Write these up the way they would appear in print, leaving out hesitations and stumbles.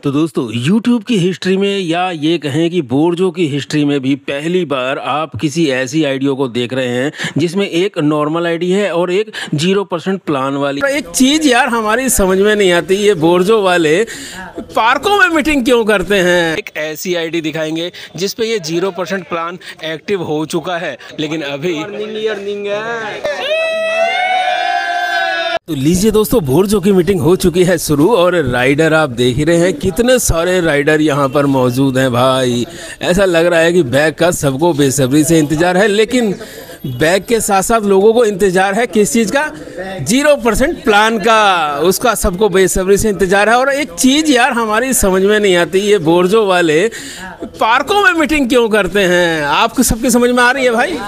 तो दोस्तों YouTube की हिस्ट्री में या ये कहें कि बोर्जो की हिस्ट्री में भी पहली बार आप किसी ऐसी आईडियो को देख रहे हैं जिसमें एक नॉर्मल आईडी है और एक 0% प्लान वाली। एक चीज़ यार हमारी समझ में नहीं आती, ये बोर्जो वाले पार्कों में मीटिंग क्यों करते हैं। एक ऐसी आईडी दिखाएंगे जिस पे ये 0% प्लान एक्टिव हो चुका है, लेकिन अभी तो लीजिए दोस्तों, बोर्जो की मीटिंग हो चुकी है शुरू और राइडर आप देख ही रहे हैं, कितने सारे राइडर यहाँ पर मौजूद हैं। भाई ऐसा लग रहा है कि बैग का सबको बेसब्री से इंतज़ार है, लेकिन बैग के साथ साथ लोगों को इंतज़ार है किस चीज़ का, 0% प्लान का, उसका सबको बेसब्री से इंतज़ार है। और एक चीज़ यार हमारी समझ में नहीं आती, ये बोर्जो वाले पार्कों में मीटिंग क्यों करते हैं। आपको सबकी समझ में आ रही है भाई?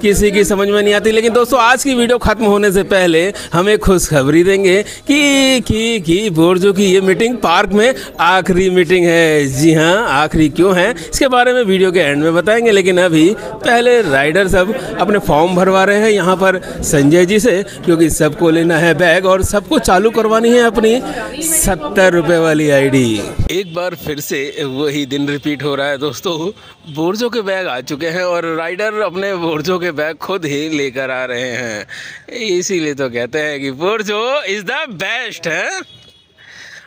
किसी की समझ में नहीं आती। लेकिन दोस्तों आज की वीडियो खत्म होने से पहले हमें खुशखबरी देंगे कि बोर्जो की ये मीटिंग पार्क में आखिरी मीटिंग है। जी हाँ, आखिरी क्यों है इसके बारे में वीडियो के एंड में बताएंगे, लेकिन अभी पहले राइडर सब अपने फॉर्म भरवा रहे हैं यहाँ पर संजय जी से, क्योंकि सबको लेना है बैग और सबको चालू करवानी है अपनी 70 रुपये वाली आईडी। एक बार फिर से वही दिन रिपीट हो रहा है दोस्तों, बोर्जो के बैग आ चुके हैं और राइडर अपने बोर्जो के बैग खुद ही लेकर आ रहे हैं। इसीलिए तो कहते हैं कि बोर्जो इज़ द बेस्ट है।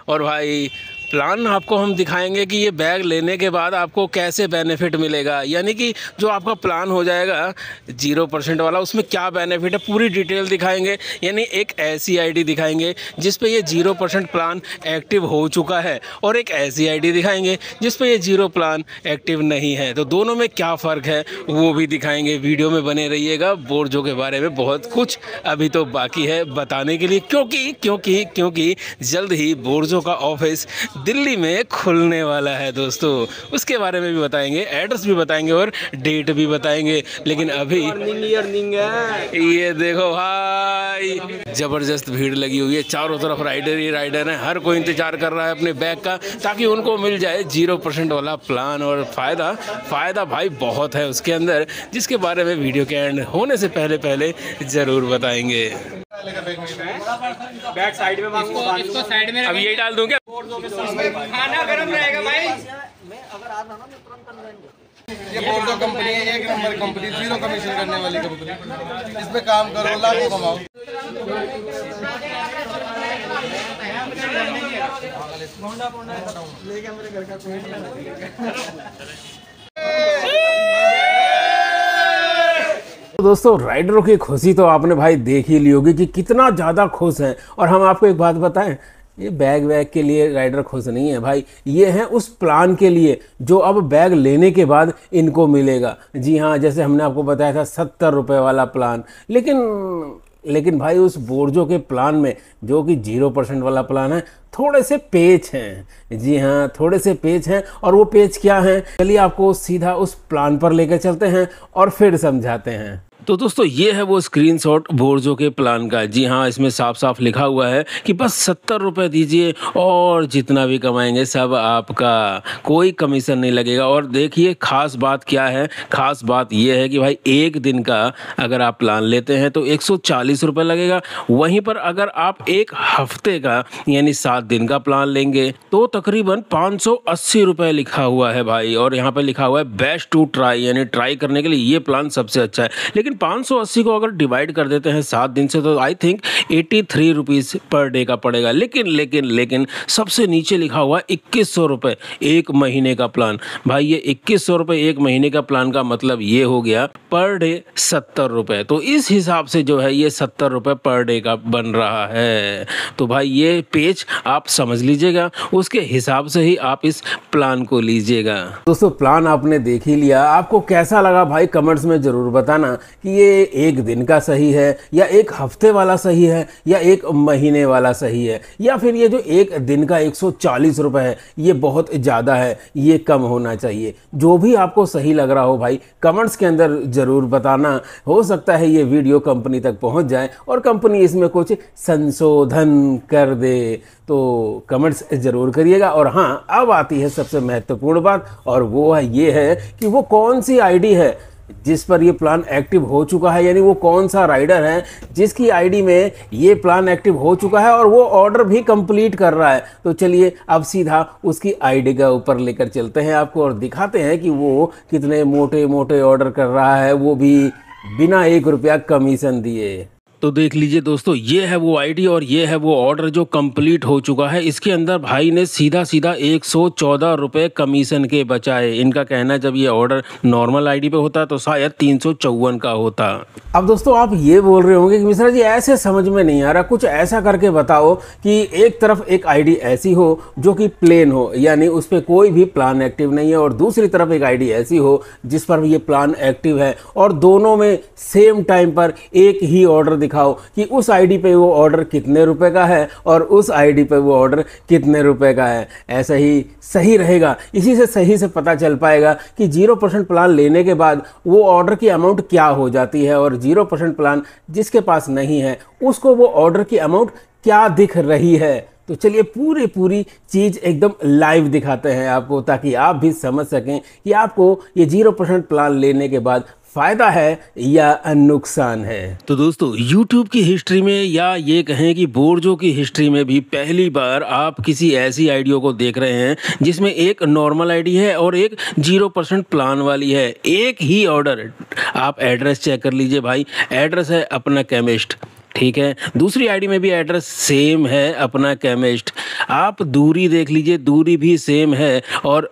और भाई प्लान आपको हम दिखाएंगे कि ये बैग लेने के बाद आपको कैसे बेनिफिट मिलेगा, यानी कि जो आपका प्लान हो जाएगा 0% वाला, उसमें क्या बेनिफिट है पूरी डिटेल दिखाएंगे। यानी एक ऐसी आईडी दिखाएंगे जिस पे ये 0% प्लान एक्टिव हो चुका है और एक ऐसी आईडी दिखाएंगे जिस पे ये 0 प्लान एक्टिव नहीं है। तो दोनों में क्या फ़र्क है वो भी दिखाएंगे। वीडियो में बने रहिएगा। बोर्जो के बारे में बहुत कुछ अभी तो बाकी है बताने के लिए, क्योंकि जल्द ही बोर्जो का ऑफिस दिल्ली में खुलने वाला है दोस्तों। उसके बारे में भी बताएंगे, एड्रेस भी बताएंगे और डेट भी बताएंगे। लेकिन अभी ये देखो भाई, ज़बरदस्त भीड़ लगी हुई है, चारों तरफ राइडर ही राइडर हैं। हर कोई इंतजार कर रहा है अपने बैग का, ताकि उनको मिल जाए 0% वाला प्लान। और फ़ायदा भाई बहुत है उसके अंदर, जिसके बारे में वीडियो के एंड होने से पहले ज़रूर बताएंगे। बैग साइड में इसको साइड में अब यही डाल दूं क्या? खाना गरम रहेगा भाई। मैं अगर आ रहा ना मैं तुरंत कर देंगे। ये बोर्जो कंपनी है, एक नंबर कंपनी, 0 कमीशन करने वाली कंपनी। इस पे काम करो, लाखों कमाओ। लेके मेरे घर का दोस्तों राइडरों की खुशी तो आपने भाई देख ही ली होगी कि कितना ज़्यादा खुश हैं। और हम आपको एक बात बताएं, ये बैग के लिए राइडर खुश नहीं है भाई, ये हैं उस प्लान के लिए जो अब बैग लेने के बाद इनको मिलेगा। जी हाँ, जैसे हमने आपको बताया था 70 रुपये वाला प्लान, लेकिन भाई उस बोर्जो के प्लान में जो कि 0% वाला प्लान है, थोड़े से पेच हैं। जी हाँ, थोड़े से पेच हैं। और वो पेच क्या हैं, चलिए आपको सीधा उस प्लान पर लेकर चलते हैं और फिर समझाते हैं। तो दोस्तों ये है वो स्क्रीनशॉट बोर्जो के प्लान का। जी हाँ, इसमें साफ साफ लिखा हुआ है कि बस 70 रुपये दीजिए और जितना भी कमाएंगे सब आपका, कोई कमीशन नहीं लगेगा। और देखिए खास बात क्या है, खास बात ये है कि भाई एक दिन का अगर आप प्लान लेते हैं तो 140 रुपये लगेगा। वहीं पर अगर आप एक हफ्ते का यानी 7 दिन का प्लान लेंगे तो तकरीबन 580 रुपये लिखा हुआ है भाई। और यहाँ पर लिखा हुआ है बेस्ट टू ट्राई, यानी ट्राई करने के लिए ये प्लान सबसे अच्छा है। लेकिन 580 को अगर डिवाइड कर देते हैं 7 दिन से तो I think 83 rupees per day का पड़ेगा। लेकिन सबसे नीचे लिखा हुआ 2100 रुपये एक महीने का प्लान। भाई ये 2100 रुपये एक महीने का प्लान का मतलब ये हो गया पर डे 70 रुपये। तो इस हिसाब से जो है ये 70 रुपये पर डे का बन रहा है। तो भाई ये पेज आप समझ लीजिएगा, उसके हिसाब से ही आप इस प्लान को लीजिएगा। दोस्तों प्लान आपने देख ही लिया, आपको कैसा लगा भाई कमेंट्स में ज़रूर बताना कि ये एक दिन का सही है या एक हफ्ते वाला सही है या एक महीने वाला सही है, या फिर ये जो एक दिन का 140 रुपये है ये बहुत ज़्यादा है, ये कम होना चाहिए। जो भी आपको सही लग रहा हो भाई कमेंट्स के अंदर ज़रूर बताना। हो सकता है ये वीडियो कंपनी तक पहुंच जाए और कंपनी इसमें कुछ संशोधन कर दे, तो कमेंट्स ज़रूर करिएगा। और हाँ, अब आती है सबसे महत्वपूर्ण बात, और वो है ये है कि वो कौन सी आईडी है जिस पर ये प्लान एक्टिव हो चुका है, यानी वो कौन सा राइडर है जिसकी आईडी में ये प्लान एक्टिव हो चुका है और वो ऑर्डर भी कंप्लीट कर रहा है। तो चलिए अब सीधा उसकी आईडी का ऊपर लेकर चलते हैं आपको और दिखाते हैं कि वो कितने मोटे मोटे ऑर्डर कर रहा है, वो भी बिना 1 रुपया कमीशन दिए। तो देख लीजिए दोस्तों, ये है वो आईडी और ये है वो ऑर्डर जो कंप्लीट हो चुका है। इसके अंदर भाई ने सीधा सीधा 114 रुपये कमीशन के बचाए। इनका कहना जब ये ऑर्डर नॉर्मल आईडी पे होता तो शायद 354 का होता। अब दोस्तों आप ये बोल रहे होंगे कि मिश्रा जी ऐसे समझ में नहीं आ रहा, कुछ ऐसा करके बताओ कि एक तरफ एक आईडी ऐसी हो जो कि प्लेन हो, यानी उस पर कोई भी प्लान एक्टिव नहीं है, और दूसरी तरफ एक आईडी ऐसी हो जिस पर ये प्लान एक्टिव है, और दोनों में सेम टाइम पर एक ही ऑर्डर दिखाओ कि उस आईडी पे वो ऑर्डर कितने रुपए का है और उस आईडी पे वो ऑर्डर कितने रुपए का है। ऐसा ही सही रहेगा, इसी से सही से पता चल पाएगा कि 0% प्लान लेने के बाद वो ऑर्डर की अमाउंट क्या हो जाती है, और 0% प्लान जिसके पास नहीं है उसको वो ऑर्डर की अमाउंट क्या दिख रही है। तो चलिए पूरी चीज़ एकदम लाइव दिखाते हैं आपको, ताकि आप भी समझ सकें कि आपको ये 0% प्लान लेने के बाद फ़ायदा है या नुकसान है। तो दोस्तों YouTube की हिस्ट्री में, या ये कहें कि बोर्जो की हिस्ट्री में भी पहली बार आप किसी ऐसी आईडियो को देख रहे हैं जिसमें एक नॉर्मल आईडी है और एक 0% प्लान वाली है। एक ही ऑर्डर, आप एड्रेस चेक कर लीजिए भाई, एड्रेस है अपना केमिस्ट, ठीक है। दूसरी आईडी में भी एड्रेस सेम है अपना केमिस्ट। आप दूरी देख लीजिए, दूरी भी सेम है और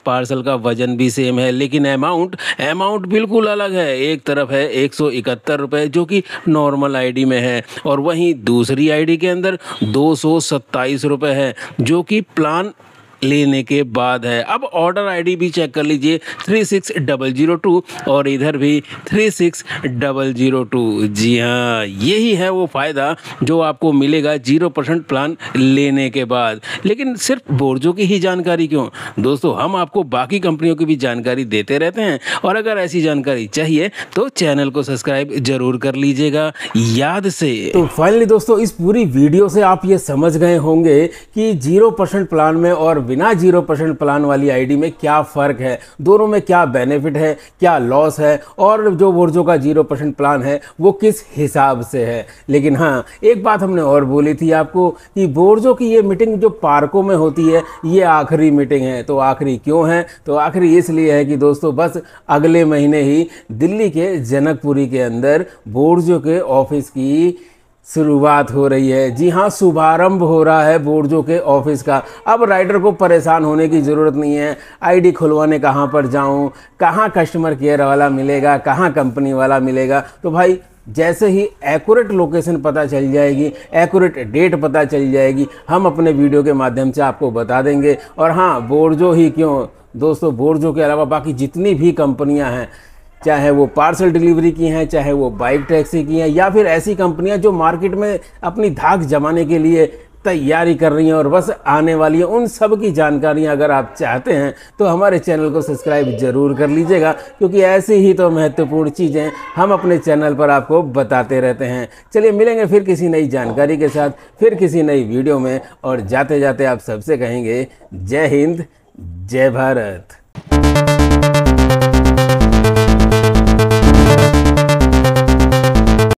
पार्सल का वजन भी सेम है, लेकिन अमाउंट बिल्कुल अलग है। एक तरफ है 171 रुपये जो कि नॉर्मल आईडी में है, और वहीं दूसरी आईडी के अंदर 227 रुपये है जो कि प्लान लेने के बाद है। अब ऑर्डर आईडी भी चेक कर लीजिए 36002 और इधर भी 36002। जी हाँ, यही है वो फ़ायदा जो आपको मिलेगा 0% प्लान लेने के बाद। लेकिन सिर्फ बोर्जो की ही जानकारी क्यों दोस्तों, हम आपको बाकी कंपनियों की भी जानकारी देते रहते हैं, और अगर ऐसी जानकारी चाहिए तो चैनल को सब्सक्राइब जरूर कर लीजिएगा याद से। तो फाइनली दोस्तों इस पूरी वीडियो से आप ये समझ गए होंगे कि 0% प्लान में और बिना 0% प्लान वाली आईडी में क्या फ़र्क है, दोनों में क्या बेनिफिट है, क्या लॉस है, और जो बोर्जो का 0% प्लान है वो किस हिसाब से है। लेकिन हाँ, एक बात हमने और बोली थी आपको कि बोर्जो की ये मीटिंग जो पार्कों में होती है ये आखिरी मीटिंग है। तो आखिरी क्यों है? तो आखिरी इसलिए है कि दोस्तों बस अगले महीने ही दिल्ली के जनकपुरी के अंदर बोर्जो के ऑफिस की शुरुआत हो रही है। जी हाँ, शुभारंभ हो रहा है बोर्जो के ऑफिस का। अब राइडर को परेशान होने की ज़रूरत नहीं है, आईडी खुलवाने कहाँ पर जाऊँ, कहाँ कस्टमर केयर वाला मिलेगा, कहाँ कंपनी वाला मिलेगा। तो भाई जैसे ही एक्यूरेट लोकेशन पता चल जाएगी, एक्यूरेट डेट पता चल जाएगी, हम अपने वीडियो के माध्यम से आपको बता देंगे। और हाँ, बोर्जो ही क्यों दोस्तों, बोर्जो के अलावा बाकी जितनी भी कंपनियां हैं, चाहे वो पार्सल डिलीवरी की हैं, चाहे वो बाइक टैक्सी की हैं, या फिर ऐसी कंपनियां जो मार्केट में अपनी धाक जमाने के लिए तैयारी कर रही हैं और बस आने वाली हैं, उन सब की जानकारियां अगर आप चाहते हैं तो हमारे चैनल को सब्सक्राइब जरूर कर लीजिएगा, क्योंकि ऐसी ही तो महत्वपूर्ण चीज़ें हम अपने चैनल पर आपको बताते रहते हैं। चलिए मिलेंगे फिर किसी नई जानकारी के साथ, फिर किसी नई वीडियो में, और जाते जाते आप सबसे कहेंगे जय हिंद, जय भारत।